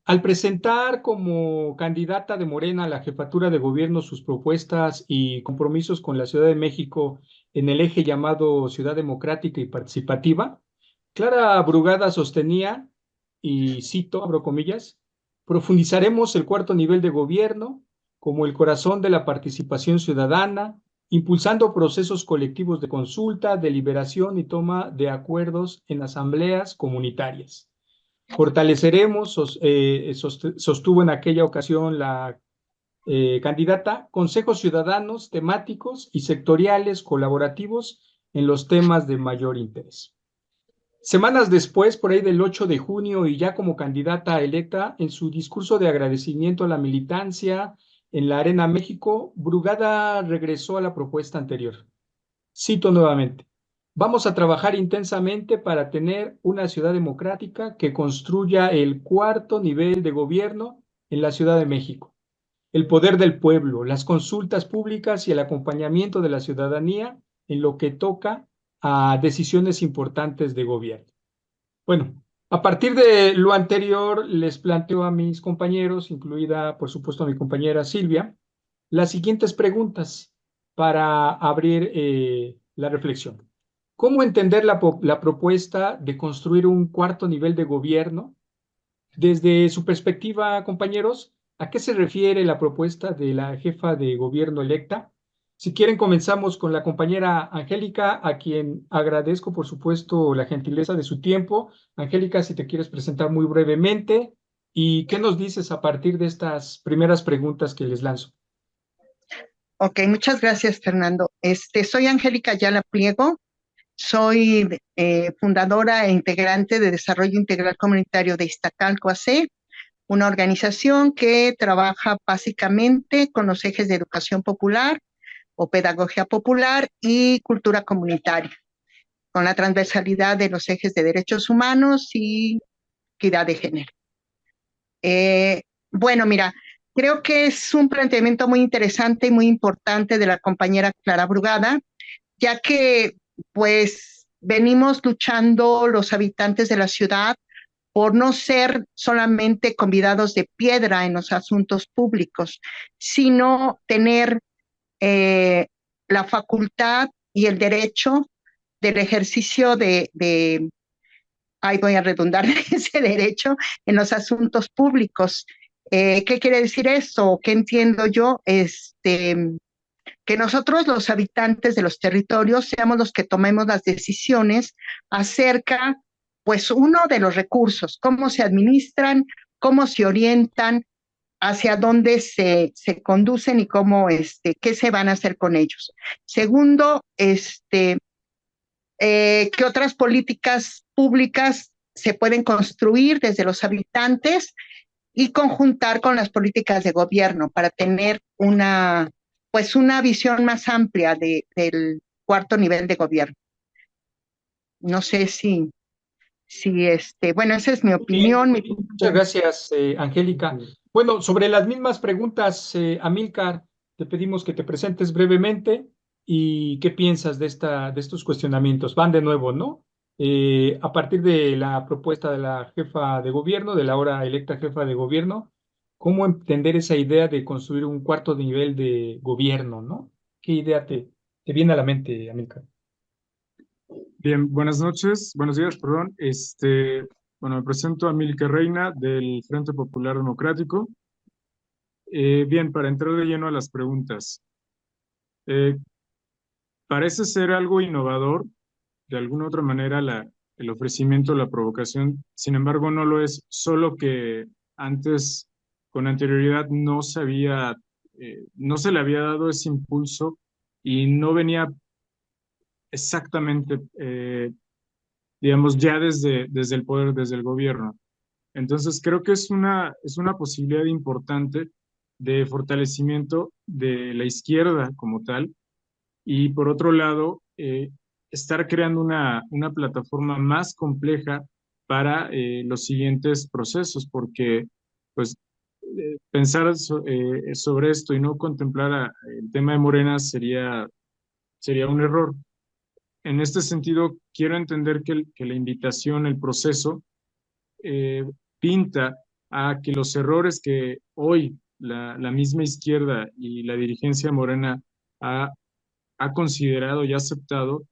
Al presentar como candidata de Morena a la jefatura de gobierno sus propuestas y compromisos con la Ciudad de México en el eje llamado Ciudad Democrática y Participativa, Clara Brugada sostenía, y cito, abro comillas, profundizaremos el cuarto nivel de gobierno como el corazón de la participación ciudadana, impulsando procesos colectivos de consulta, deliberación y toma de acuerdos en asambleas comunitarias. Fortaleceremos, sostuvo en aquella ocasión la candidata, consejos ciudadanos temáticos y sectoriales colaborativos en los temas de mayor interés. Semanas después, por ahí del 8 de junio y ya como candidata electa, en su discurso de agradecimiento a la militancia en la Arena México, Brugada regresó a la propuesta anterior. Cito nuevamente. Vamos a trabajar intensamente para tener una ciudad democrática que construya el cuarto nivel de gobierno en la Ciudad de México. El poder del pueblo, las consultas públicas y el acompañamiento de la ciudadanía en lo que toca a decisiones importantes de gobierno. Bueno, a partir de lo anterior, les planteo a mis compañeros, incluida por supuesto a mi compañera Silvia, las siguientes preguntas para abrir la reflexión. ¿Cómo entender la propuesta de construir un cuarto nivel de gobierno? Desde su perspectiva, compañeros, ¿a qué se refiere la propuesta de la jefa de gobierno electa? Si quieren, comenzamos con la compañera Angélica, a quien agradezco, por supuesto, la gentileza de su tiempo. Angélica, si te quieres presentar muy brevemente, ¿y qué nos dices a partir de estas primeras preguntas que les lanzo? Ok, muchas gracias, Fernando. Soy Angélica Ayala Pliego, soy fundadora e integrante de Desarrollo Integral Comunitario de Iztacalco AC, una organización que trabaja básicamente con los ejes de educación popular o pedagogía popular y cultura comunitaria, con la transversalidad de los ejes de derechos humanos y equidad de género. Bueno, mira, creo que es un planteamiento muy interesante y muy importante de la compañera Clara Brugada, ya que pues venimos luchando los habitantes de la ciudad por no ser solamente convidados de piedra en los asuntos públicos, sino tener eh, la facultad y el derecho del ejercicio ahí voy a redundar, ese derecho en los asuntos públicos. ¿Qué quiere decir eso? ¿Qué entiendo yo? Que nosotros los habitantes de los territorios seamos los que tomemos las decisiones acerca, pues uno de los recursos, cómo se administran, cómo se orientan, hacia dónde se conducen y cómo, qué se van a hacer con ellos. Segundo, qué otras políticas públicas se pueden construir desde los habitantes y conjuntar con las políticas de gobierno para tener pues una visión más amplia del cuarto nivel de gobierno. No sé bueno, esa es mi Muy bien, opinión. muchas gracias, Angélica. Bueno, sobre las mismas preguntas, Amílcar, te pedimos que te presentes brevemente y qué piensas de estos cuestionamientos. Van de nuevo, ¿no? A partir de la propuesta de la jefa de gobierno, de la ahora electa jefa de gobierno, ¿cómo entender esa idea de construir un cuarto nivel de gobierno, ¿no? ¿Qué idea te viene a la mente, Amílcar? Bien, buenas noches, buenos días, perdón. Bueno, me presento a Milke Reina del Frente Popular Democrático. Bien, para entrar de lleno a las preguntas. Eh, Parece ser algo innovador, de alguna otra manera, el ofrecimiento, la provocación. Sin embargo, no lo es, solo que antes, con anterioridad, no se le había dado ese impulso y no venía exactamente digamos, ya desde el poder, desde el gobierno. Entonces, creo que es una posibilidad importante de fortalecimiento de la izquierda como tal, y por otro lado, estar creando una plataforma más compleja para los siguientes procesos, porque pues pensar sobre esto y no contemplar el tema de Morena sería un error. En este sentido, quiero entender que la invitación, el proceso, eh, pinta a que los errores que hoy la misma izquierda y la dirigencia morena ha, ha considerado y aceptado,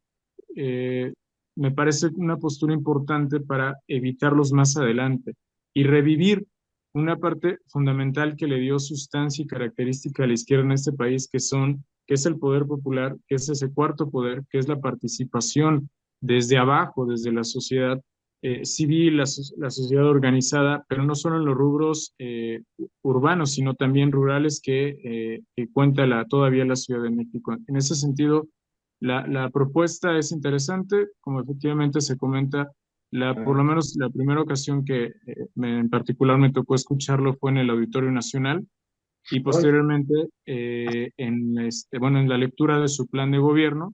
eh, me parece una postura importante para evitarlos más adelante y revivir una parte fundamental que le dio sustancia y característica a la izquierda en este país, que es el poder popular, que es ese cuarto poder, que es la participación desde abajo, desde la sociedad civil, la sociedad organizada, pero no solo en los rubros urbanos, sino también rurales que cuenta todavía la Ciudad de México. En ese sentido, la propuesta es interesante, como efectivamente se comenta, por lo menos la primera ocasión que en particular me tocó escucharlo fue en el Auditorio Nacional y posteriormente bueno, en la lectura de su plan de gobierno,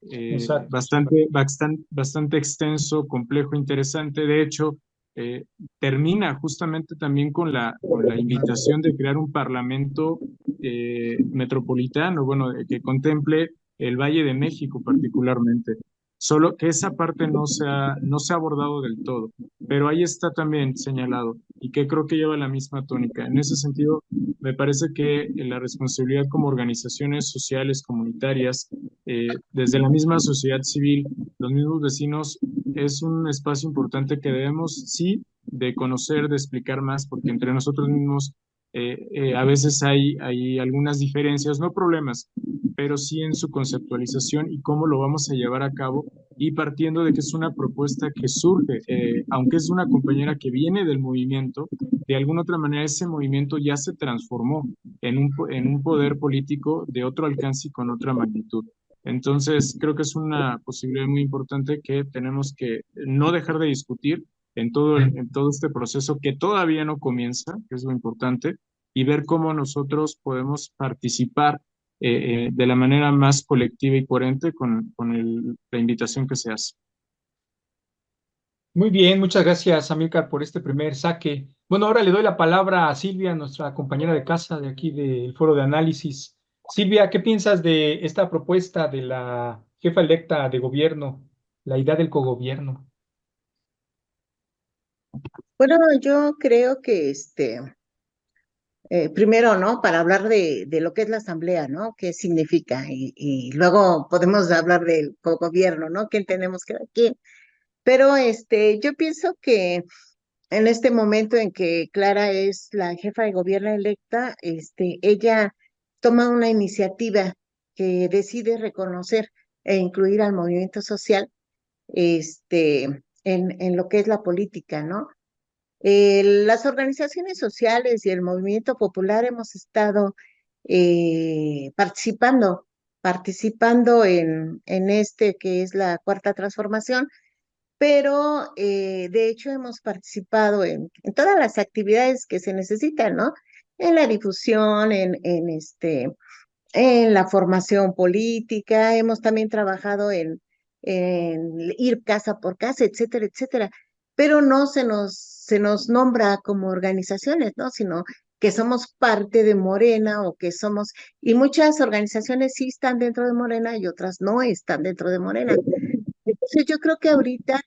Exacto. bastante extenso, complejo, interesante. De hecho, eh, termina justamente también con la invitación de crear un parlamento metropolitano, bueno, que contemple el Valle de México particularmente. Solo que esa parte no se ha abordado del todo, pero ahí está también señalado y que creo que lleva la misma tónica. En ese sentido, me parece que la responsabilidad como organizaciones sociales, comunitarias, desde la misma sociedad civil, los mismos vecinos, es un espacio importante que debemos, sí, de conocer, de explicar más, porque entre nosotros mismos a veces hay algunas diferencias, no problemas, pero sí en su conceptualización y cómo lo vamos a llevar a cabo, y partiendo de que es una propuesta que surge, aunque es una compañera que viene del movimiento, de alguna otra manera ese movimiento ya se transformó en un poder político de otro alcance y con otra magnitud. Entonces, creo que es una posibilidad muy importante que tenemos que no dejar de discutir en todo este proceso que todavía no comienza, que es lo importante, y ver cómo nosotros podemos participar de la manera más colectiva y coherente con la invitación que se hace. Muy bien, muchas gracias, Amílcar, por este primer saque. Bueno, ahora le doy la palabra a Silvia, nuestra compañera de casa de aquí del Foro de Análisis. Silvia, ¿qué piensas de esta propuesta de la jefa electa de gobierno, la idea del cogobierno? Bueno, yo creo que primero, ¿no? Para hablar de lo que es la asamblea, ¿no? ¿Qué significa? Y luego podemos hablar del gobierno, ¿no? ¿Qué entendemos que aquí? Pero yo pienso que en este momento en que Clara es la jefa de gobierno electa, ella toma una iniciativa que decide reconocer e incluir al movimiento social, en lo que es la política, ¿no? Las organizaciones sociales y el movimiento popular hemos estado participando en este que es la cuarta transformación, pero de hecho hemos participado en todas las actividades que se necesitan, ¿no? En la difusión, en la formación política, hemos también trabajado en ir casa por casa, etcétera, etcétera, pero no se nos nombra como organizaciones, ¿no? Sino que somos parte de Morena o que somos, y muchas organizaciones sí están dentro de Morena y otras no están dentro de Morena. Entonces yo creo que ahorita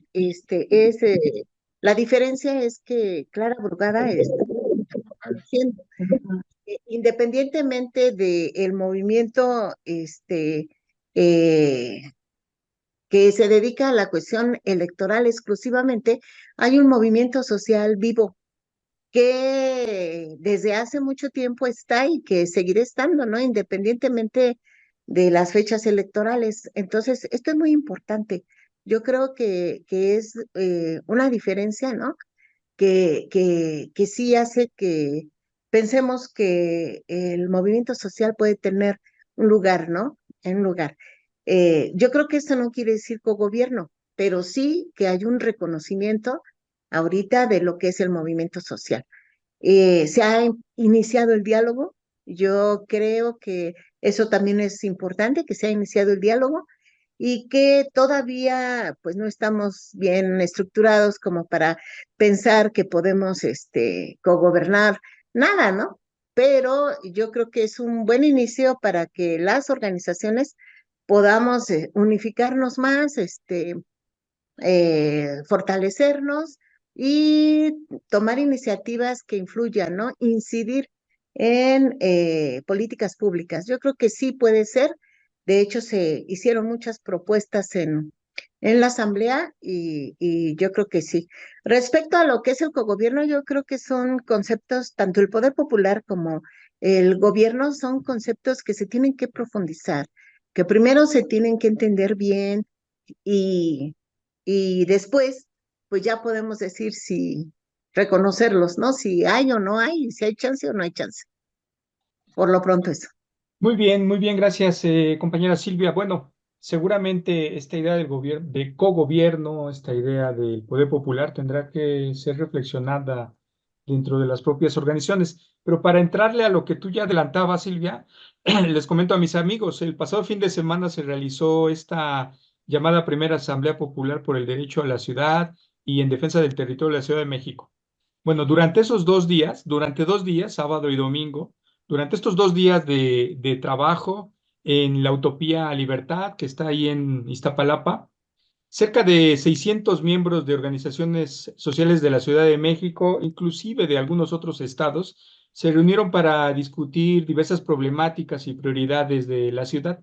la diferencia es que Clara Brugada está haciendo independientemente del movimiento eh, que se dedica a la cuestión electoral exclusivamente, hay un movimiento social vivo que desde hace mucho tiempo está y que seguirá estando, ¿no? Independientemente de las fechas electorales. Entonces, esto es muy importante. Yo creo que es una diferencia, ¿no? Que sí hace que pensemos que el movimiento social puede tener un lugar, ¿no? En un lugar. Yo creo que esto no quiere decir cogobierno, pero sí que hay un reconocimiento ahorita de lo que es el movimiento social. Se ha iniciado el diálogo. Yo creo que eso también es importante, que se ha iniciado el diálogo y que todavía pues no estamos bien estructurados como para pensar que podemos cogobernar nada, ¿no? Pero yo creo que es un buen inicio para que las organizaciones podamos unificarnos más, fortalecernos y tomar iniciativas que influyan, ¿no? Incidir en políticas públicas. Yo creo que sí puede ser. De hecho, se hicieron muchas propuestas en la asamblea y yo creo que sí. Respecto a lo que es el cogobierno, yo creo que son conceptos, tanto el poder popular como el gobierno son conceptos que se tienen que profundizar, que primero se tienen que entender bien y, y después, pues ya podemos decir si reconocerlos, ¿no? Si hay o no hay, si hay chance o no hay chance. Por lo pronto eso. Muy bien, gracias, compañera Silvia. Bueno, seguramente esta idea del gobierno, de cogobierno, esta idea del poder popular tendrá que ser reflexionada dentro de las propias organizaciones. Pero para entrarle a lo que tú ya adelantabas, Silvia, les comento a mis amigos, el pasado fin de semana se realizó esta llamada Primera Asamblea Popular por el Derecho a la Ciudad y en defensa del territorio de la Ciudad de México. Bueno, durante esos 2 días, durante 2 días, sábado y domingo, durante estos 2 días de trabajo en la Utopía Libertad, que está ahí en Iztapalapa, cerca de 600 miembros de organizaciones sociales de la Ciudad de México, inclusive de algunos otros estados, se reunieron para discutir diversas problemáticas y prioridades de la ciudad,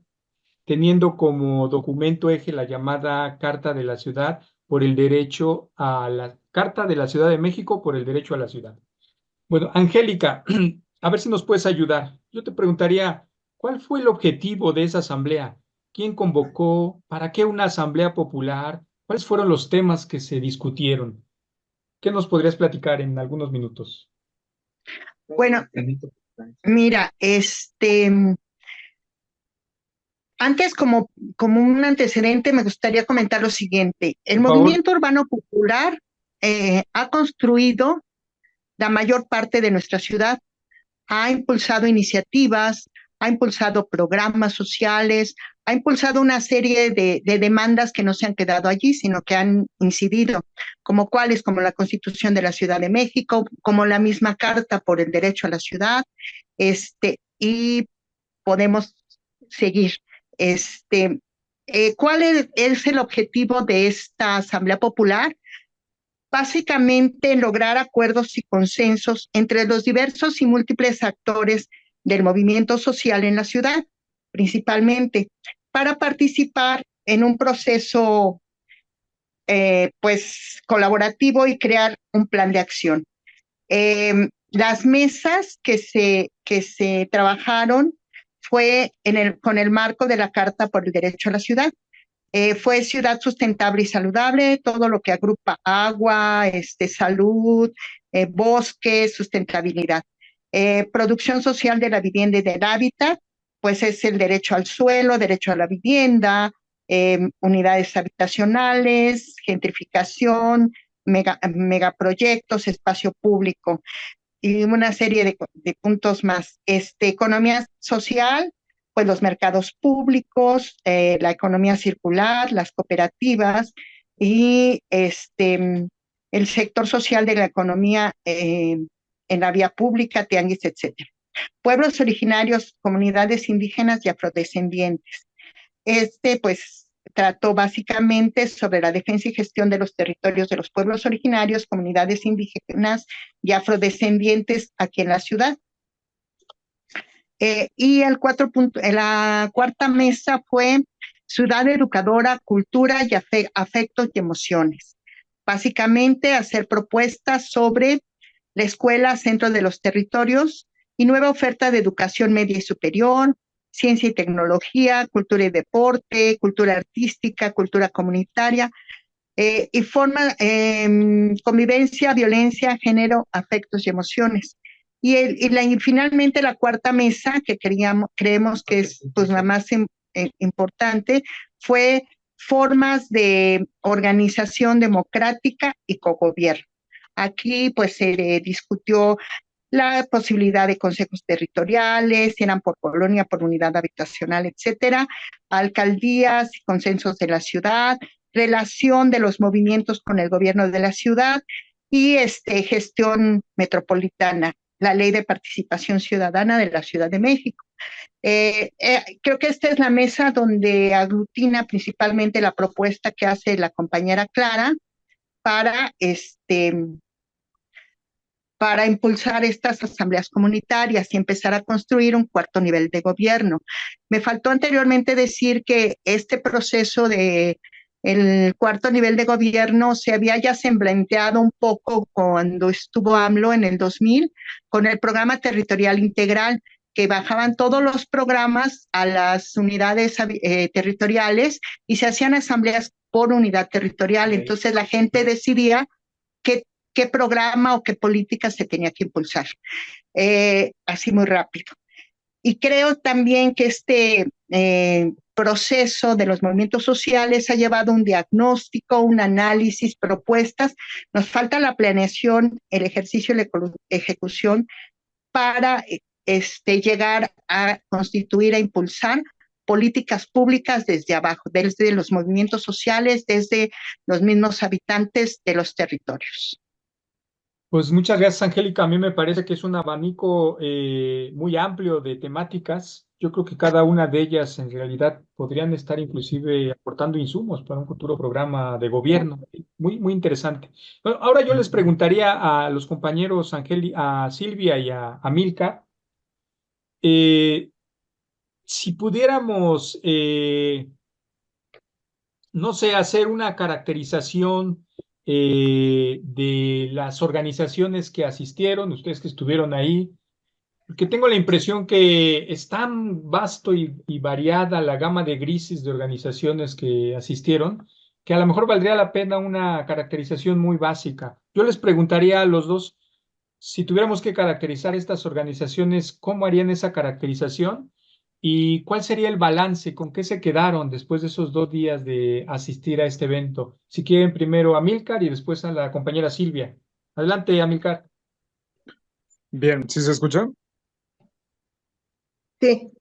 teniendo como documento eje la llamada Carta de la Ciudad por el derecho a la Carta de la Ciudad de México por el derecho a la ciudad. Bueno, Angélica, a ver si nos puedes ayudar. Yo te preguntaría, ¿cuál fue el objetivo de esa asamblea? ¿Quién convocó? ¿Para qué una asamblea popular? ¿Cuáles fueron los temas que se discutieron? ¿Qué nos podrías platicar en algunos minutos? Bueno, mira, antes como un antecedente me gustaría comentar lo siguiente. El Por favor. movimiento urbano popular ha construido la mayor parte de nuestra ciudad, ha impulsado iniciativas, ha impulsado programas sociales, ha impulsado una serie de demandas que no se han quedado allí, sino que han incidido, como cuáles, como la Constitución de la Ciudad de México, como la misma Carta por el Derecho a la Ciudad, y podemos seguir. ¿Cuál es el objetivo de esta Asamblea Popular? Básicamente lograr acuerdos y consensos entre los diversos y múltiples actores del movimiento social en la ciudad, principalmente, para participar en un proceso pues colaborativo y crear un plan de acción. Las mesas que se trabajaron fue con el marco de la Carta por el Derecho a la Ciudad. Fue ciudad sustentable y saludable, todo lo que agrupa agua, salud, bosque, sustentabilidad. Producción social de la vivienda y del hábitat, pues es el derecho al suelo, derecho a la vivienda, unidades habitacionales, gentrificación, megaproyectos, espacio público y una serie de puntos más. Economía social, pues los mercados públicos, la economía circular, las cooperativas y el sector social de la economía en la vía pública, tianguis, etcétera. Pueblos originarios, comunidades indígenas y afrodescendientes. Pues trató básicamente sobre la defensa y gestión de los territorios de los pueblos originarios, comunidades indígenas y afrodescendientes aquí en la ciudad. Y la cuarta mesa fue Ciudad Educadora, Cultura y Afectos y Emociones. Básicamente hacer propuestas sobre la escuela, centro de los territorios y nueva oferta de educación media y superior, ciencia y tecnología, cultura y deporte, cultura artística, cultura comunitaria, y convivencia, violencia, género, afectos y emociones. Y finalmente la cuarta mesa, que creemos que es pues, la más importante, fue formas de organización democrática y cogobierno. Aquí pues se discutió la posibilidad de consejos territoriales, si eran por colonia, por unidad habitacional, etcétera, alcaldías, consensos de la ciudad, relación de los movimientos con el gobierno de la ciudad y gestión metropolitana, la ley de participación ciudadana de la Ciudad de México. Creo que esta es la mesa donde aglutina principalmente la propuesta que hace la compañera Clara para para impulsar estas asambleas comunitarias y empezar a construir un cuarto nivel de gobierno. Me faltó anteriormente decir que este proceso de el cuarto nivel de gobierno se había ya semblanteado un poco cuando estuvo AMLO en el 2000 con el programa territorial integral, que bajaban todos los programas a las unidades territoriales y se hacían asambleas por unidad territorial. Entonces la gente decidía qué, qué programa o qué política se tenía que impulsar. Así muy rápido. Y creo también que proceso de los movimientos sociales ha llevado un diagnóstico, un análisis, propuestas. Nos falta la planeación, el ejercicio y la ejecución para llegar a constituir, a impulsar políticas públicas desde abajo, desde los movimientos sociales, desde los mismos habitantes de los territorios. Pues muchas gracias, Angélica. A mí me parece que es un abanico muy amplio de temáticas. Yo creo que cada una de ellas en realidad podrían estar inclusive aportando insumos para un futuro programa de gobierno. Muy, muy interesante. Bueno, ahora yo les preguntaría a los compañeros a Silvia y a Milka, eh, si pudiéramos, no sé, hacer una caracterización de las organizaciones que asistieron, ustedes que estuvieron ahí, porque tengo la impresión que es tan vasto y variada la gama de grises de organizaciones que asistieron, que a lo mejor valdría la pena una caracterización muy básica. Yo les preguntaría a los dos, si tuviéramos que caracterizar estas organizaciones, ¿cómo harían esa caracterización? ¿Y cuál sería el balance? ¿Con qué se quedaron después de esos 2 días de asistir a este evento? Si quieren, primero a Milcar y después a la compañera Silvia. Adelante, Amilcar. Bien, ¿sí se escucha? Sí,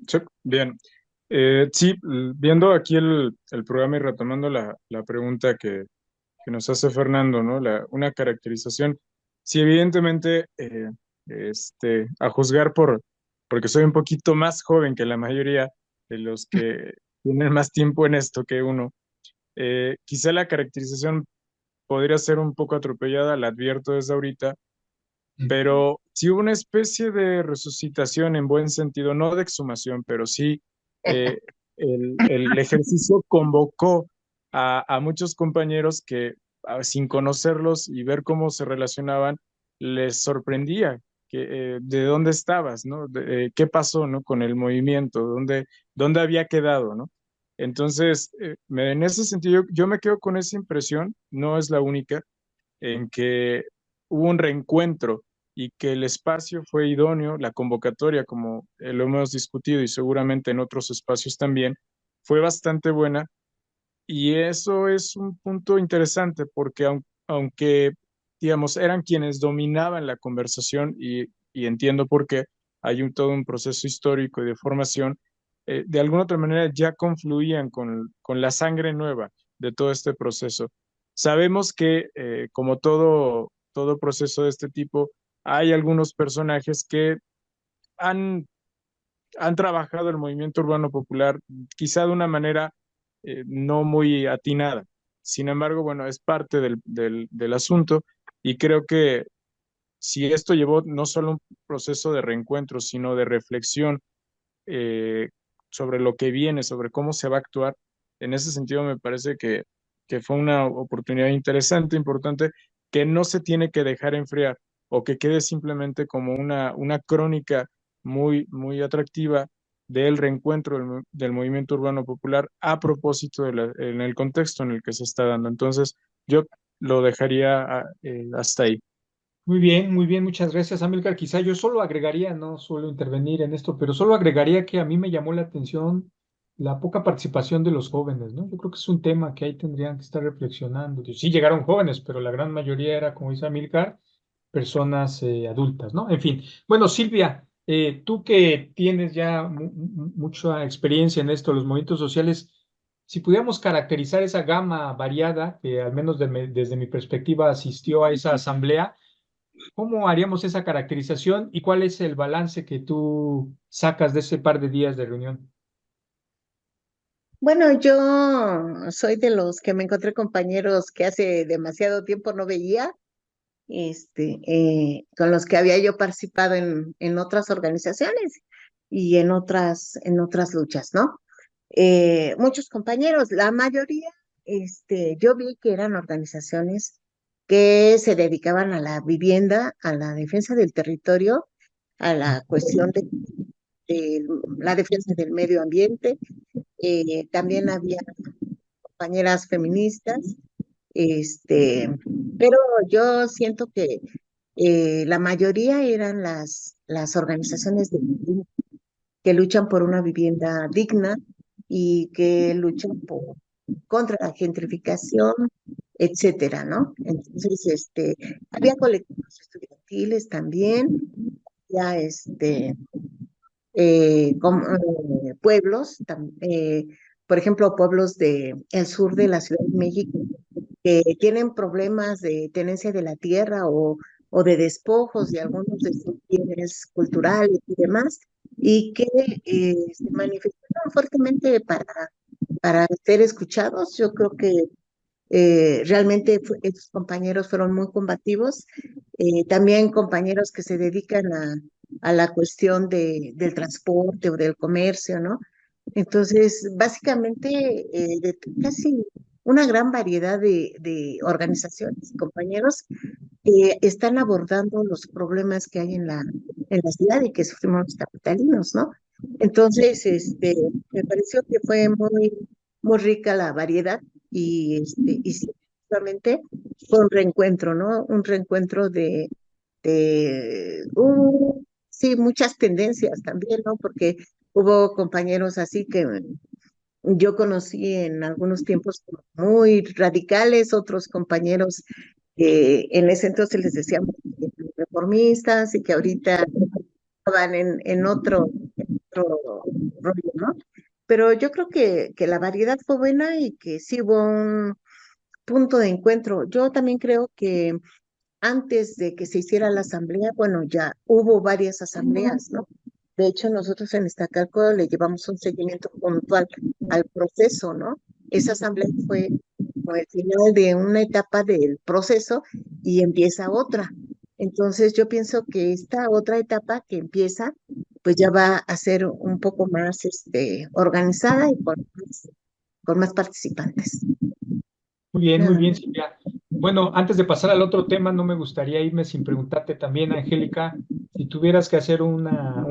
Sí, bien. Sí, viendo aquí el programa y retomando la pregunta que nos hace Fernando, ¿no? Una caracterización. Sí, evidentemente, a juzgar porque soy un poquito más joven que la mayoría de los que tienen más tiempo en esto que uno, quizá la caracterización podría ser un poco atropellada, la advierto desde ahorita, pero sí hubo una especie de resucitación en buen sentido, no de exhumación, pero sí eh, el ejercicio convocó a muchos compañeros que sin conocerlos y ver cómo se relacionaban, les sorprendía de dónde estabas, ¿no? Qué pasó, ¿no? Con el movimiento, dónde había quedado, ¿no? Entonces, en ese sentido, yo me quedo con esa impresión, no es la única, en que hubo un reencuentro y que el espacio fue idóneo, la convocatoria, como lo hemos discutido y seguramente en otros espacios también, fue bastante buena. Y eso es un punto interesante porque aunque, digamos, eran quienes dominaban la conversación y entiendo por qué, hay todo un proceso histórico y de formación, de alguna otra manera ya confluían con la sangre nueva de todo este proceso. Sabemos que, como todo proceso de este tipo, hay algunos personajes que han han trabajado el movimiento urbano popular quizá de una manera no muy atinada. Sin embargo, bueno, es parte del asunto y creo que si esto llevó no solo un proceso de reencuentro, sino de reflexión eh, sobre lo que viene, sobre cómo se va a actuar, en ese sentido me parece que fue una oportunidad interesante, importante, que no se tiene que dejar enfriar o que quede simplemente como una crónica muy, muy atractiva del reencuentro del movimiento urbano popular a propósito en el contexto en el que se está dando. Entonces, yo lo dejaría hasta ahí. Muy bien, muchas gracias, Amilcar. Quizá yo solo agregaría, no suelo intervenir en esto, pero solo agregaría que a mí me llamó la atención la poca participación de los jóvenes, ¿no? Yo creo que es un tema que ahí tendrían que estar reflexionando. Sí llegaron jóvenes, pero la gran mayoría era, como dice Amilcar, personas adultas, ¿no? En fin. Bueno, Silvia, tú que tienes ya mucha experiencia en esto, los movimientos sociales, si pudiéramos caracterizar esa gama variada, que al menos desde mi perspectiva asistió a esa asamblea, ¿cómo haríamos esa caracterización y cuál es el balance que tú sacas de ese par de días de reunión? Bueno, yo soy de los que me encontré compañeros que hace demasiado tiempo no veía, con los que había yo participado en otras organizaciones y en otras luchas, ¿no? Muchos compañeros, la mayoría, yo vi que eran organizaciones que se dedicaban a la vivienda, a la defensa del territorio, a la cuestión de la defensa del medio ambiente. También había compañeras feministas, este, pero yo siento que la mayoría eran las organizaciones que luchan por una vivienda digna y que luchan contra la gentrificación, etcétera, ¿no? Entonces, había colectivos estudiantiles también, ya pueblos, por ejemplo, pueblos de el sur de la Ciudad de México que tienen problemas de tenencia de la tierra o de despojos de algunos de sus bienes culturales y demás, y que se manifestaron fuertemente para ser escuchados. Yo creo que realmente estos compañeros fueron muy combativos. También compañeros que se dedican a la cuestión del transporte o del comercio, ¿no? Entonces, básicamente, de casi una gran variedad de organizaciones y compañeros que están abordando los problemas que hay en la ciudad y que sufrimos los capitalinos, ¿no? Entonces, me pareció que fue muy rica la variedad y sí, efectivamente fue un reencuentro, ¿no? Un reencuentro sí, muchas tendencias también, ¿no? Porque hubo compañeros así que yo conocí en algunos tiempos como muy radicales, otros compañeros que en ese entonces les decíamos reformistas y que ahorita estaban en otro rollo, ¿no? Pero yo creo que la variedad fue buena y que sí hubo un punto de encuentro. Yo también creo que antes de que se hiciera la asamblea, bueno, ya hubo varias asambleas, ¿no? De hecho, nosotros en Iztacalco le llevamos un seguimiento puntual al proceso, ¿no? Esa asamblea fue como el final de una etapa del proceso y empieza otra. Entonces, yo pienso que esta otra etapa que empieza, pues ya va a ser un poco más organizada y con más participantes. Muy Nada bien, más. Silvia. Bueno, antes de pasar al otro tema, no me gustaría irme sin preguntarte también, Angélica, si tuvieras que hacer un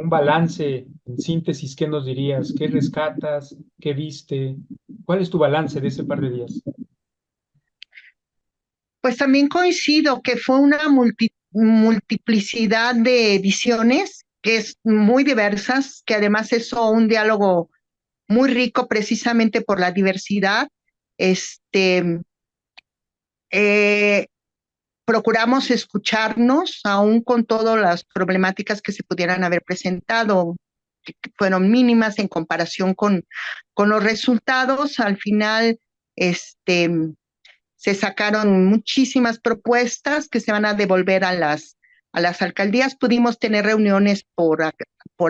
balance, en síntesis, ¿qué nos dirías? ¿Qué rescatas? ¿Qué viste? ¿Cuál es tu balance de ese par de días? Pues también coincido que fue una multiplicidad de visiones que es muy diversas, que además eso un diálogo muy rico precisamente por la diversidad. Este, eh, Procuramos escucharnos, aún con todas las problemáticas que se pudieran haber presentado, que fueron mínimas en comparación con los resultados. Al final, este, se sacaron muchísimas propuestas que se van a devolver a las alcaldías. Pudimos tener reuniones por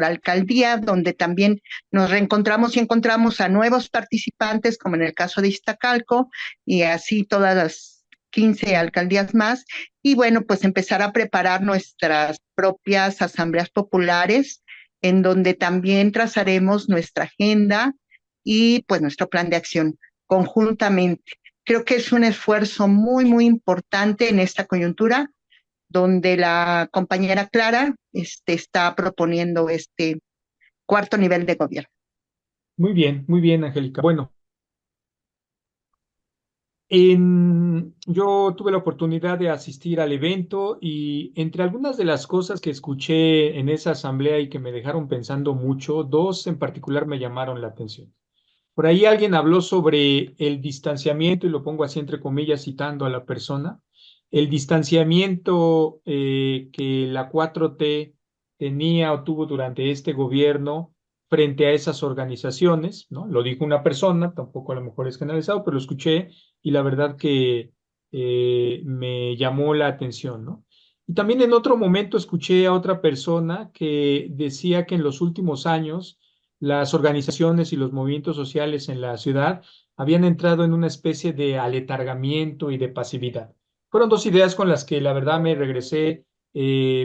alcaldía, donde también nos reencontramos y encontramos a nuevos participantes, como en el caso de Iztacalco, y así todas las 15 alcaldías más. Y bueno, pues empezar a preparar nuestras propias asambleas populares, en donde también trazaremos nuestra agenda y pues nuestro plan de acción conjuntamente. Creo que es un esfuerzo muy importante en esta coyuntura, donde la compañera Clara está proponiendo este cuarto nivel de gobierno. Muy bien, Angélica. Bueno, yo tuve la oportunidad de asistir al evento y entre algunas de las cosas que escuché en esa asamblea y que me dejaron pensando mucho, dos en particular me llamaron la atención. Por ahí alguien habló sobre el distanciamiento, y lo pongo así entre comillas citando a la persona, el distanciamiento que la 4T tenía o tuvo durante este gobierno frente a esas organizaciones, ¿no? Lo dijo una persona, tampoco a lo mejor es generalizado, pero lo escuché y la verdad que me llamó la atención, ¿no? Y también en otro momento escuché a otra persona que decía que en los últimos años las organizaciones y los movimientos sociales en la ciudad habían entrado en una especie de aletargamiento y de pasividad. Fueron dos ideas con las que la verdad me regresé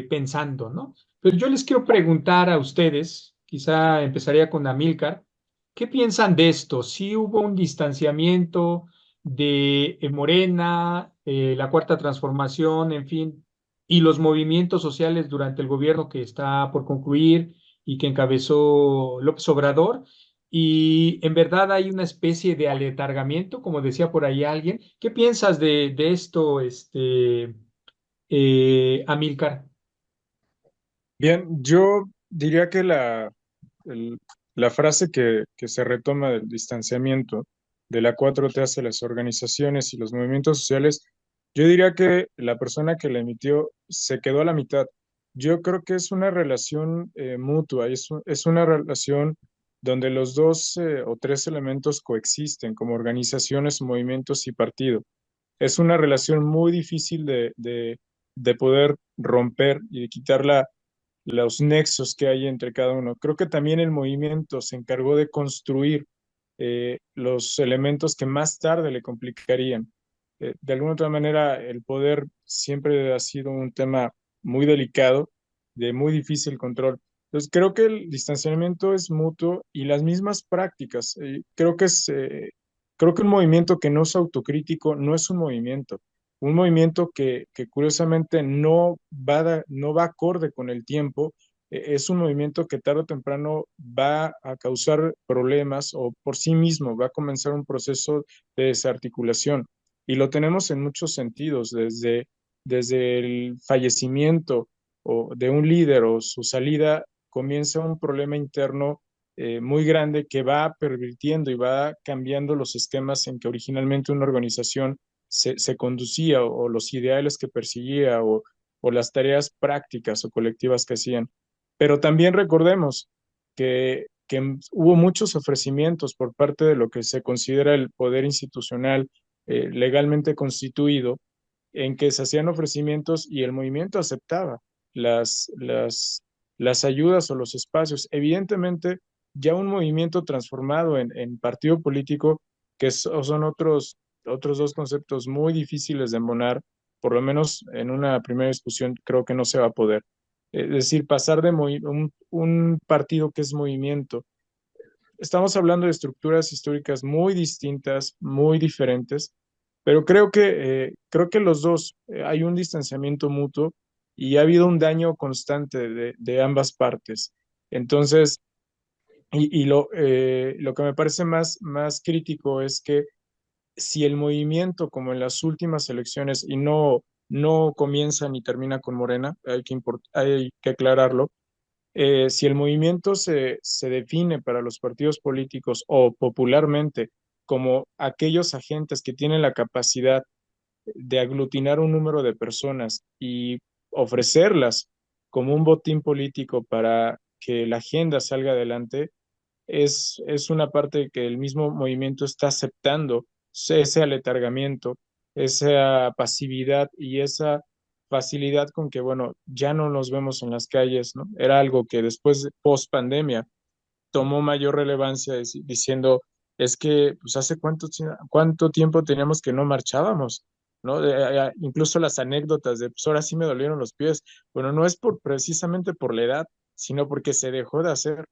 pensando, ¿no? Pero yo les quiero preguntar a ustedes, quizá empezaría con Amílcar, ¿qué piensan de esto? ¿Sí hubo un distanciamiento de Morena, la Cuarta Transformación, en fin, y los movimientos sociales durante el gobierno que está por concluir y que encabezó López Obrador? Y en verdad hay una especie de aletargamiento, como decía por ahí alguien. ¿Qué piensas de esto, Amílcar? Bien, yo diría que el- la frase que se retoma del distanciamiento de la 4T hacia las organizaciones y los movimientos sociales, yo diría que la persona que la emitió se quedó a la mitad. Yo creo que es una relación mutua, es una relación donde los dos o tres elementos coexisten como organizaciones, movimientos y partido. Es una relación muy difícil de poder romper y de quitarla los nexos que hay entre cada uno. Creo que también el movimiento se encargó de construir los elementos que más tarde le complicarían. De alguna otra manera, el poder siempre ha sido un tema muy delicado, de muy difícil control. Entonces, creo que el distanciamiento es mutuo y las mismas prácticas. Creo que un movimiento que no es autocrítico no es un movimiento. Un movimiento que curiosamente no va acorde con el tiempo, es un movimiento que tarde o temprano va a causar problemas o por sí mismo va a comenzar un proceso de desarticulación. Y lo tenemos en muchos sentidos, desde el fallecimiento o de un líder o su salida, comienza un problema interno muy grande que va pervirtiendo y va cambiando los esquemas en que originalmente una organización se conducía o los ideales que perseguía o las tareas prácticas o colectivas que hacían. Pero también recordemos que hubo muchos ofrecimientos por parte de lo que se considera el poder institucional legalmente constituido, en que se hacían ofrecimientos y el movimiento aceptaba las, las, las ayudas o los espacios. Evidentemente, ya un movimiento transformado en partido político, son otros dos conceptos muy difíciles de embonar, por lo menos en una primera discusión creo que no se va a poder. Es decir, pasar de un partido que es movimiento. Estamos hablando de estructuras históricas muy distintas, muy diferentes, pero creo que los dos, hay un distanciamiento mutuo y ha habido un daño constante de ambas partes. Entonces, lo que me parece más crítico es que si el movimiento, como en las últimas elecciones, y no comienza ni termina con Morena, hay que aclararlo, si el movimiento se define para los partidos políticos o popularmente como aquellos agentes que tienen la capacidad de aglutinar un número de personas y ofrecerlas como un botín político para que la agenda salga adelante, es una parte que el mismo movimiento está aceptando, ese aletargamiento, esa pasividad y esa facilidad con que, bueno, ya no nos vemos en las calles, ¿no? Era algo que después, post pandemia, tomó mayor relevancia diciendo, es que, pues, ¿hace cuánto tiempo teníamos que no marchábamos? ¿No? Incluso las anécdotas de, pues ahora sí me dolieron los pies. Bueno, no es precisamente por la edad, sino porque se dejó de hacer.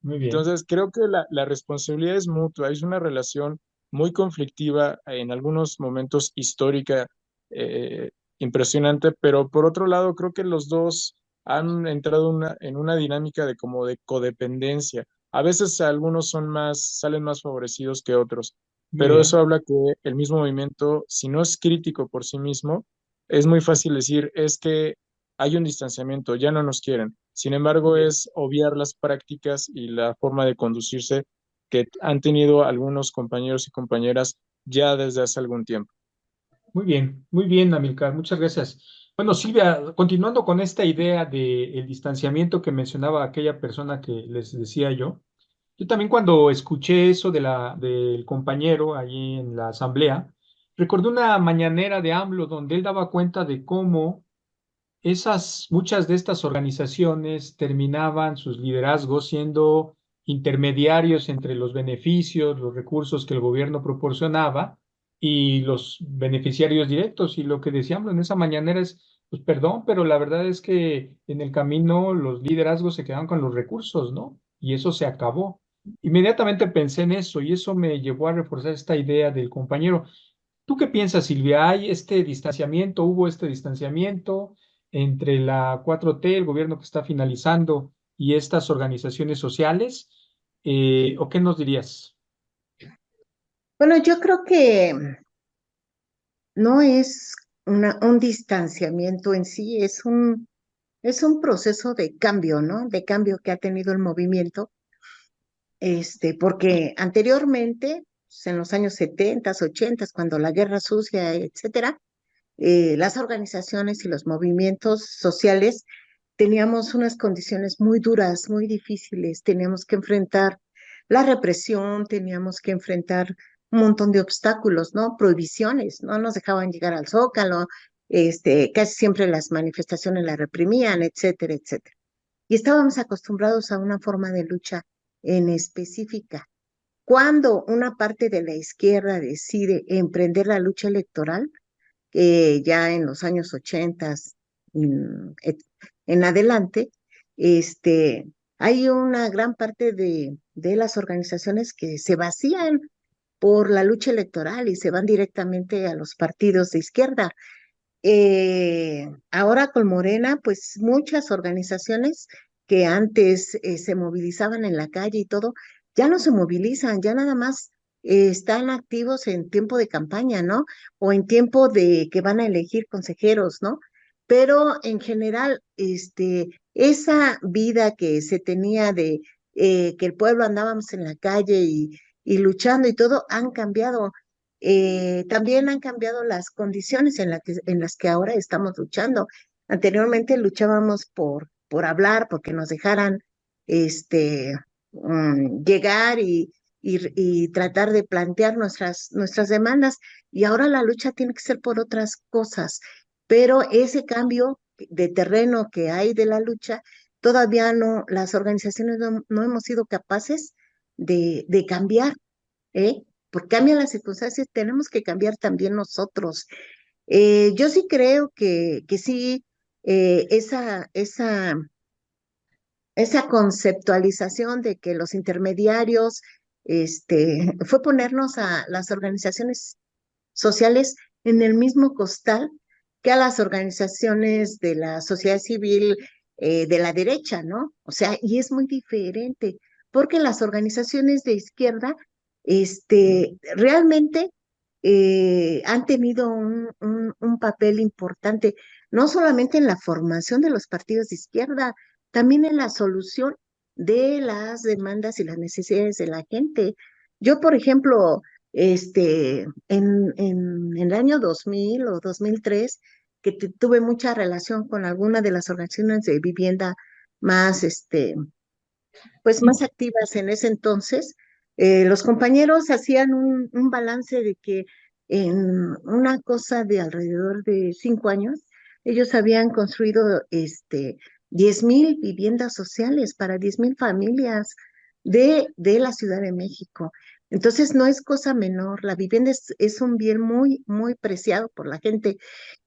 Muy bien. Entonces, creo que la responsabilidad es mutua, es una relación muy conflictiva, en algunos momentos histórica, eh, impresionante, pero por otro lado, creo que los dos han entrado en una dinámica de como de codependencia. A veces algunos salen más favorecidos que otros, Muy pero eso bien. habla que el mismo movimiento, si no es crítico por sí mismo, es muy fácil decir, es que hay un distanciamiento, ya no nos quieren. Sin Muy embargo, bien. es obviar las prácticas y la forma de conducirse que han tenido algunos compañeros y compañeras ya desde hace algún tiempo. Muy bien, Amilcar, muchas gracias. Bueno, Silvia, continuando con esta idea del distanciamiento que mencionaba aquella persona que les decía yo también cuando escuché eso del compañero allí en la asamblea, recordé una mañanera de AMLO donde él daba cuenta de cómo muchas de estas organizaciones terminaban sus liderazgos siendo intermediarios entre los beneficios, los recursos que el gobierno proporcionaba y los beneficiarios directos. Y lo que decíamos en esa mañanera es, pues perdón, pero la verdad es que en el camino los liderazgos se quedaron con los recursos, ¿no? Y eso se acabó. Inmediatamente pensé en eso y eso me llevó a reforzar esta idea del compañero. ¿Tú qué piensas, Silvia? ¿Hay este distanciamiento? ¿Hubo este distanciamiento entre la 4T, el gobierno que está finalizando, y estas organizaciones sociales? ¿O qué nos dirías? Bueno, yo creo que no es un distanciamiento en sí, es un proceso de cambio, ¿no? De cambio que ha tenido el movimiento, porque anteriormente, pues, en los años 70, 80, cuando la guerra sucia, etcétera, las organizaciones y los movimientos sociales teníamos unas condiciones muy duras, muy difíciles, teníamos que enfrentar la represión, teníamos que enfrentar un montón de obstáculos, ¿no? Prohibiciones, no nos dejaban llegar al Zócalo, casi siempre las manifestaciones las reprimían, etcétera, etcétera. Y estábamos acostumbrados a una forma de lucha en específica. Cuando una parte de la izquierda decide emprender la lucha electoral, ya en los años 80 en adelante, hay una gran parte de las organizaciones que se vacían por la lucha electoral y se van directamente a los partidos de izquierda. Ahora con Morena, pues muchas organizaciones que antes se movilizaban en la calle y todo, ya no se movilizan, ya nada más están activos en tiempo de campaña, ¿no? O en tiempo de que van a elegir consejeros, ¿no? Pero en general, esa vida que se tenía de que el pueblo andábamos en la calle y luchando y todo, han cambiado. También han cambiado las condiciones en las que ahora estamos luchando. Anteriormente luchábamos por hablar, porque nos dejaran llegar y tratar de plantear nuestras demandas. Y ahora la lucha tiene que ser por otras cosas. Pero ese cambio de terreno que hay de la lucha, todavía no, las organizaciones no hemos sido capaces de cambiar, ¿eh? Porque cambian las circunstancias, tenemos que cambiar también nosotros. Yo sí creo que sí, esa conceptualización de que los intermediarios, fue ponernos a las organizaciones sociales en el mismo costal que a las organizaciones de la sociedad civil de la derecha, ¿no? O sea, y es muy diferente, porque las organizaciones de izquierda, realmente han tenido un papel importante, no solamente en la formación de los partidos de izquierda, también en la solución de las demandas y las necesidades de la gente. Yo, por ejemplo, en el año 2000 o 2003, que tuve mucha relación con alguna de las organizaciones de vivienda más, pues más activas en ese entonces, los compañeros hacían un balance de que en una cosa de alrededor de 5 años, ellos habían construido 10,000 viviendas sociales para 10,000 familias de la Ciudad de México. Entonces no es cosa menor, la vivienda es un bien muy, muy preciado por la gente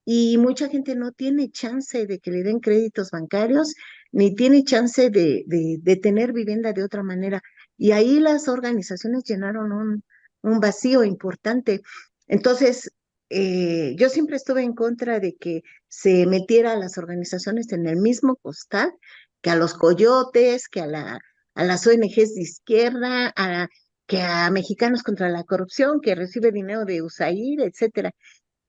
y mucha gente no tiene chance de que le den créditos bancarios, ni tiene chance de tener vivienda de otra manera. Y ahí las organizaciones llenaron un vacío importante. Entonces, yo siempre estuve en contra de que se metiera a las organizaciones en el mismo costal que a los coyotes, que a las ONGs de izquierda, que a Mexicanos contra la Corrupción, que recibe dinero de USAID, etcétera.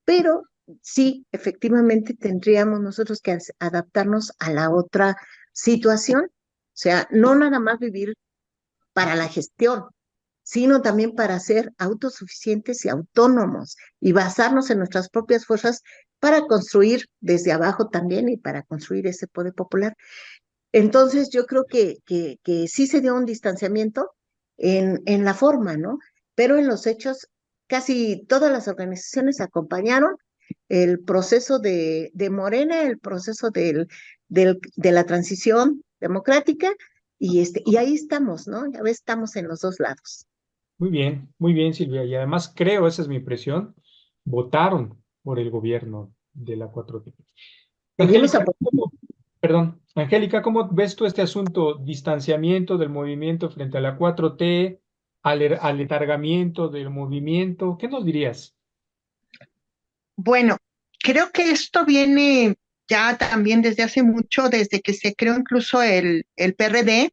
Pero sí, efectivamente tendríamos nosotros que adaptarnos a la otra situación, o sea, no nada más vivir para la gestión, sino también para ser autosuficientes y autónomos y basarnos en nuestras propias fuerzas para construir desde abajo también y para construir ese poder popular. Entonces, yo creo que sí se dio un distanciamiento en la forma, ¿no? Pero en los hechos, casi todas las organizaciones acompañaron el proceso de Morena, el proceso de la transición democrática, y ahí estamos, ¿no? Ya ves, estamos en los dos lados. Muy bien, Silvia. Y además creo, esa es mi impresión, votaron por el gobierno de la 4T. Seguimos Angélica, apoyando. perdón, Angélica, ¿cómo ves tú este asunto? Distanciamiento del movimiento frente a la 4T, aletargamiento del movimiento, ¿qué nos dirías? Bueno, creo que esto viene ya también desde hace mucho, desde que se creó incluso el PRD,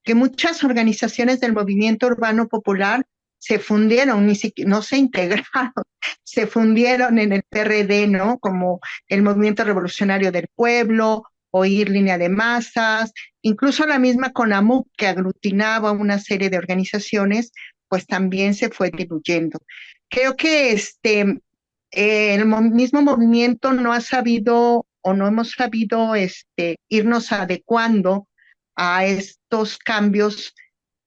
que muchas organizaciones del movimiento urbano popular se fundieron, ni siquiera, no se integraron, se fundieron en el PRD, ¿no? Como el Movimiento Revolucionario del Pueblo, Oír Línea de Masas, incluso la misma CONAMUP, que aglutinaba una serie de organizaciones, pues también se fue diluyendo. Creo que mismo movimiento no ha sabido o no hemos sabido irnos adecuando a estos cambios,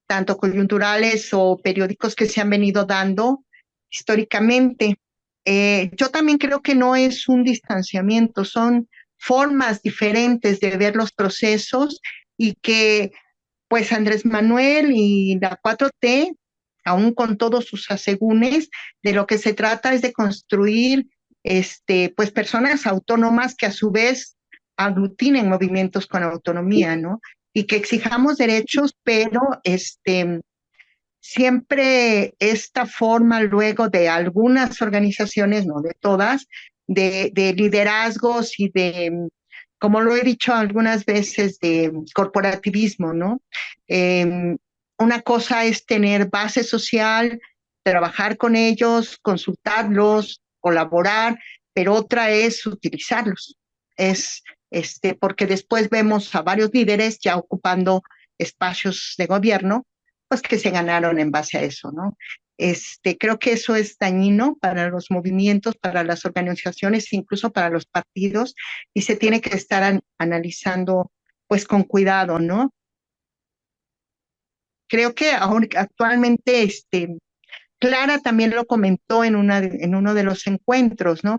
tanto coyunturales o periódicos que se han venido dando históricamente. Yo también creo que no es un distanciamiento, son formas diferentes de ver los procesos y que pues Andrés Manuel y la 4T, aún con todos sus asegúnes, de lo que se trata es de construir pues personas autónomas que a su vez aglutinen movimientos con autonomía, ¿no? Y que exijamos derechos, pero siempre esta forma luego de algunas organizaciones, no de todas, de liderazgos y de, como lo he dicho algunas veces, de corporativismo, ¿no? Una cosa es tener base social, trabajar con ellos, consultarlos, colaborar, pero otra es utilizarlos. Es porque después vemos a varios líderes ya ocupando espacios de gobierno pues que se ganaron en base a eso, ¿no? Creo que eso es dañino para los movimientos, para las organizaciones, incluso para los partidos, y se tiene que estar analizando pues con cuidado, ¿no? Creo que ahora, actualmente, Clara también lo comentó en uno de los encuentros, ¿no?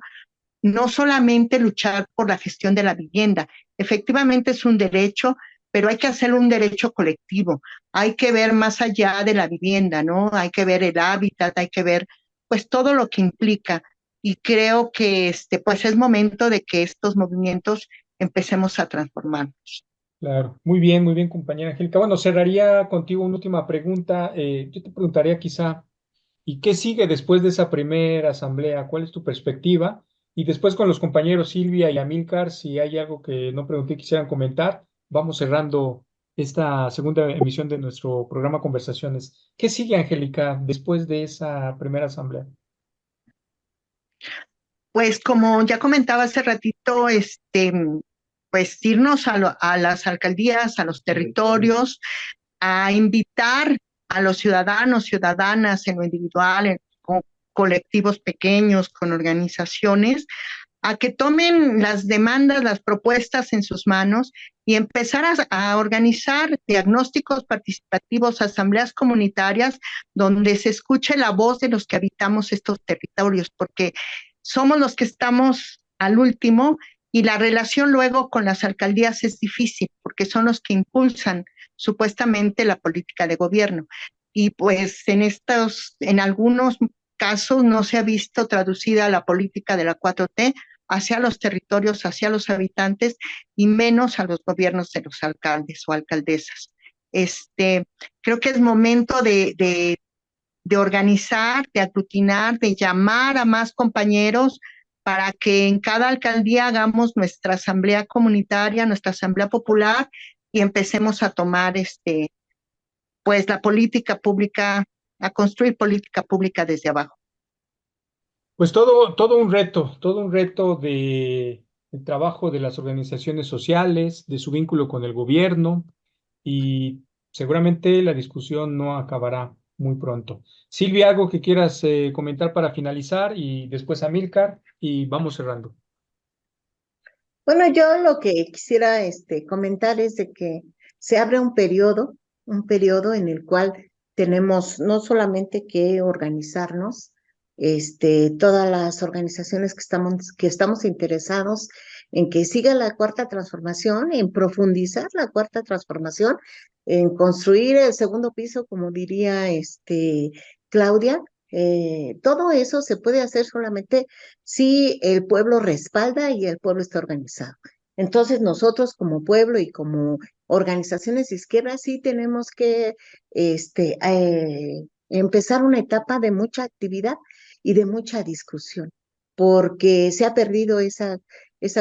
No solamente luchar por la gestión de la vivienda, efectivamente es un derecho, pero hay que hacerlo un derecho colectivo, hay que ver más allá de la vivienda, ¿no? Hay que ver el hábitat, hay que ver pues todo lo que implica y creo que pues es momento de que estos movimientos empecemos a transformarnos. Claro, muy bien, compañera Angélica. Bueno, cerraría contigo una última pregunta. Yo te preguntaría quizá, ¿y qué sigue después de esa primera asamblea? ¿Cuál es tu perspectiva? Y después con los compañeros Silvia y Amílcar, si hay algo que no pregunté y quisieran comentar, vamos cerrando esta segunda emisión de nuestro programa Conversaciones. ¿Qué sigue, Angélica, después de esa primera asamblea? Pues como ya comentaba hace ratito, pues irnos a las alcaldías, a los territorios, a invitar a los ciudadanos, ciudadanas en lo individual, con colectivos pequeños, con organizaciones, a que tomen las demandas, las propuestas en sus manos y empezar a organizar diagnósticos participativos, asambleas comunitarias, donde se escuche la voz de los que habitamos estos territorios, porque somos los que estamos al último y la relación luego con las alcaldías es difícil, porque son los que impulsan supuestamente la política de gobierno. Y pues en algunos casos no se ha visto traducida la política de la 4T hacia los territorios, hacia los habitantes y menos a los gobiernos de los alcaldes o alcaldesas. Creo que es momento de organizar, de aglutinar, de llamar a más compañeros para que en cada alcaldía hagamos nuestra asamblea comunitaria, nuestra asamblea popular y empecemos a tomar pues la política pública, a construir política pública desde abajo. Pues todo un reto de el trabajo de las organizaciones sociales, de su vínculo con el gobierno y seguramente la discusión no acabará muy pronto. Silvia, algo que quieras comentar para finalizar y después Amílcar y vamos cerrando. Bueno, yo lo que quisiera comentar es de que se abre un periodo en el cual tenemos no solamente que organizarnos, todas las organizaciones que estamos interesados en que siga la cuarta transformación, en profundizar la cuarta transformación, en construir el segundo piso, como diría Claudia. Todo eso se puede hacer solamente si el pueblo respalda y el pueblo está organizado. Entonces nosotros como pueblo y como organizaciones de izquierda sí tenemos que empezar una etapa de mucha actividad y de mucha discusión, porque se ha perdido esa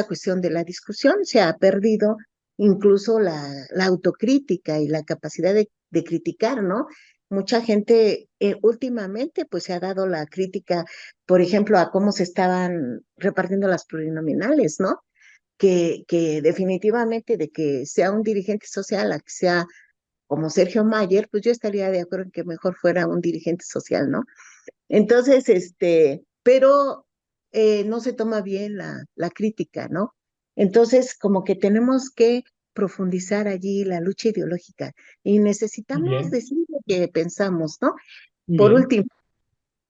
cuestión de la discusión, se ha perdido incluso la autocrítica y la capacidad de criticar, ¿no? Mucha gente últimamente pues se ha dado la crítica, por ejemplo, a cómo se estaban repartiendo las plurinominales, ¿no? Que definitivamente de que sea un dirigente social a que sea como Sergio Mayer, pues yo estaría de acuerdo en que mejor fuera un dirigente social, ¿no? Entonces, pero no se toma bien la crítica, ¿no? Entonces, como que tenemos que profundizar allí la lucha ideológica y Muy necesitamos bien, decir lo que pensamos, ¿no? muy Por bien. último,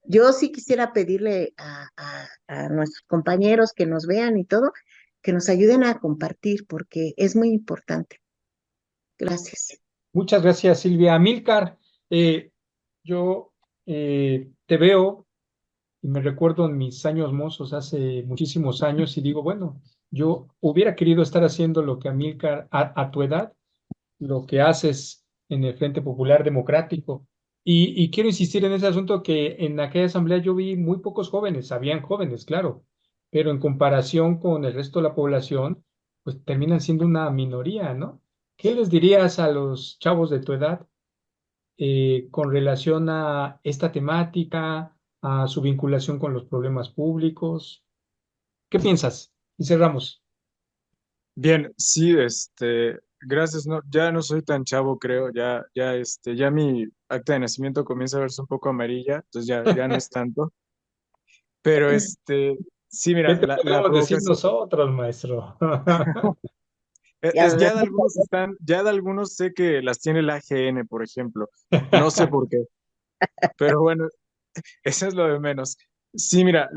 yo sí quisiera pedirle a nuestros compañeros que nos vean y todo, que nos ayuden a compartir porque es muy importante. Gracias. Muchas gracias, Silvia. Amílcar, yo te veo y me recuerdo en mis años mozos hace muchísimos años y digo, bueno, yo hubiera querido estar haciendo lo que Amílcar a tu edad, lo que haces en el Frente Popular Democrático. Y quiero insistir en ese asunto que en aquella asamblea yo vi muy pocos jóvenes, habían jóvenes, claro, pero en comparación con el resto de la población, pues terminan siendo una minoría, ¿no? ¿Qué les dirías a los chavos de tu edad con relación a esta temática, a su vinculación con los problemas públicos? ¿Qué piensas? Y cerramos. Bien, sí, gracias, no, ya no soy tan chavo, creo, ya mi acta de nacimiento comienza a verse un poco amarilla, entonces ya no es tanto, pero sí, ¿Qué mira, te la podemos decir provocación, nosotros, maestro? Ya ya de algunos ya de algunos sé que las tiene el AGN, por ejemplo, no sé por qué, pero bueno, eso es lo de menos. Sí, mira,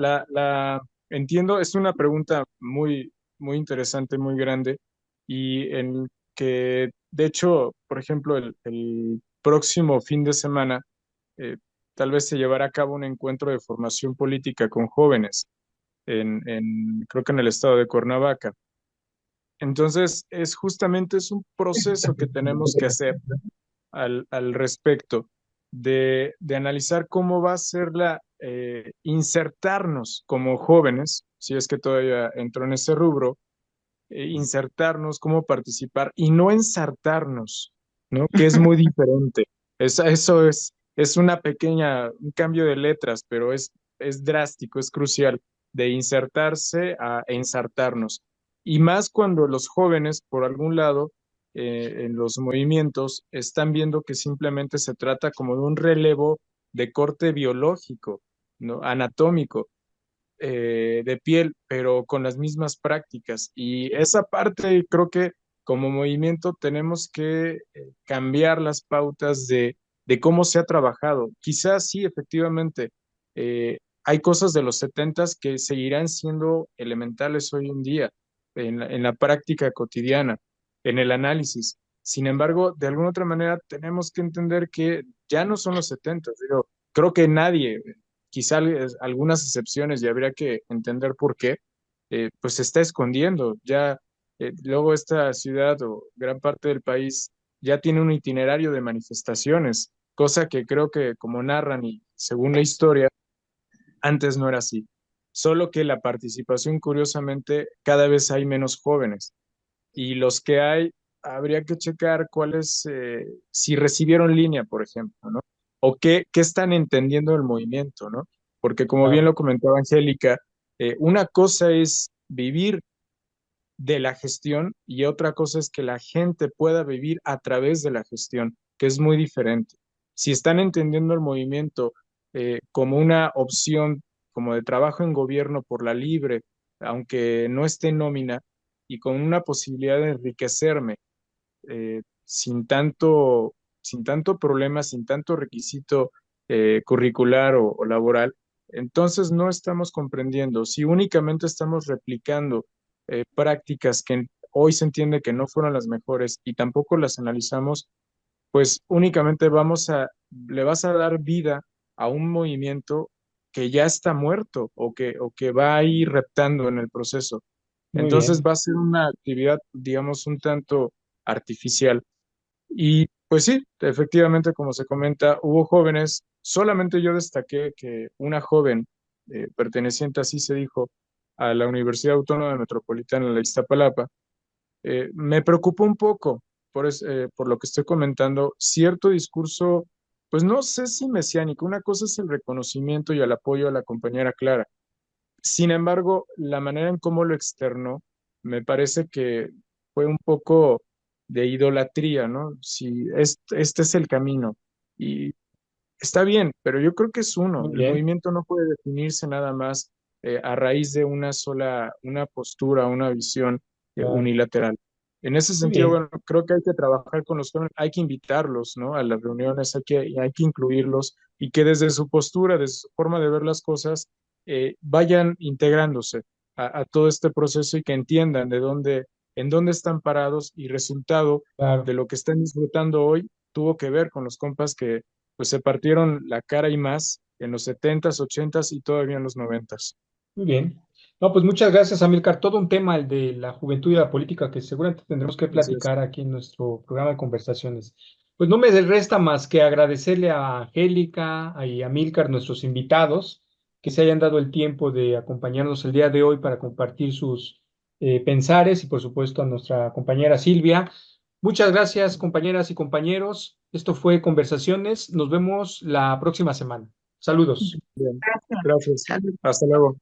entiendo, es una pregunta muy interesante, muy grande, y en que, de hecho, por ejemplo, el próximo fin de semana, eh, tal vez se llevará a cabo un encuentro de formación política con jóvenes, creo que en el estado de Cuernavaca. Entonces, es un proceso que tenemos que hacer al respecto de analizar cómo va a ser insertarnos como jóvenes, si es que todavía entro en ese rubro, insertarnos, cómo participar y no ensartarnos, ¿no? Que es muy diferente. Eso es un cambio de letras, pero es drástico, es crucial, de insertarse a ensartarnos. Y más cuando los jóvenes, por algún lado, en los movimientos, están viendo que simplemente se trata como de un relevo de corte biológico, ¿no? Anatómico, de piel, pero con las mismas prácticas. Y esa parte creo que como movimiento tenemos que cambiar las pautas de cómo se ha trabajado. Quizás sí, efectivamente, hay cosas de los setentas que seguirán siendo elementales hoy en día en la práctica cotidiana, en el análisis. Sin embargo, de alguna otra manera tenemos que entender que ya no son los setentas. Digo, creo que nadie, quizá algunas excepciones y habría que entender por qué, pues se está escondiendo. Ya luego esta ciudad o gran parte del país ya tiene un itinerario de manifestaciones, cosa que creo que como narran y según la historia, antes no era así. Solo que la participación, curiosamente, cada vez hay menos jóvenes y los que hay, habría que checar cuáles, si recibieron línea, por ejemplo, ¿no? O qué están entendiendo del movimiento, ¿no? Porque como bien Claro. lo comentaba Angélica, una cosa es vivir de la gestión y otra cosa es que la gente pueda vivir a través de la gestión, que es muy diferente. Si están entendiendo el movimiento como una opción, como de trabajo en gobierno por la libre, aunque no esté en nómina, y con una posibilidad de enriquecerme sin tanto problema, sin tanto requisito curricular o laboral, entonces no estamos comprendiendo. Si únicamente estamos replicando prácticas que hoy se entiende que no fueron las mejores y tampoco las analizamos, pues únicamente le vas a dar vida a un movimiento que ya está muerto o que va a ir reptando en el proceso. Muy Entonces bien. va a ser una actividad, digamos, un tanto artificial. Y pues sí, efectivamente, como se comenta, hubo jóvenes, solamente yo destaqué que una joven perteneciente, así se dijo, a la Universidad Autónoma Metropolitana de Iztapalapa, me preocupó un poco por lo que estoy comentando, cierto discurso, pues no sé si mesiánico, una cosa es el reconocimiento y el apoyo a la compañera Clara. Sin embargo, la manera en cómo lo externó me parece que fue un poco de idolatría, ¿no? Si este es el camino y está bien, pero yo creo que es uno. Muy El bien. movimiento no puede definirse nada más a raíz de una postura, una visión Claro. unilateral. En ese Muy sentido, bien. bueno, creo que hay que trabajar con los jóvenes, hay que invitarlos, ¿no? A las reuniones, hay que incluirlos y que desde su postura, desde su forma de ver las cosas, vayan integrándose a todo este proceso y que entiendan en dónde están parados y resultado Claro. de lo que están disfrutando hoy tuvo que ver con los compas que pues se partieron la cara y más en los 70s, 80s y todavía en los 90s. Muy bien. No, pues muchas gracias, Amílcar. Todo un tema, el de la juventud y la política, que seguramente tendremos que Así es. platicar aquí en nuestro programa de conversaciones. Pues no me resta más que agradecerle a Angélica y a Amílcar, nuestros invitados, que se hayan dado el tiempo de acompañarnos el día de hoy para compartir sus pensares y, por supuesto, a nuestra compañera Silvia. Muchas gracias, compañeras y compañeros. Esto fue Conversaciones. Nos vemos la próxima semana. Saludos. Bien, Gracias. gracias. Salud. Hasta luego.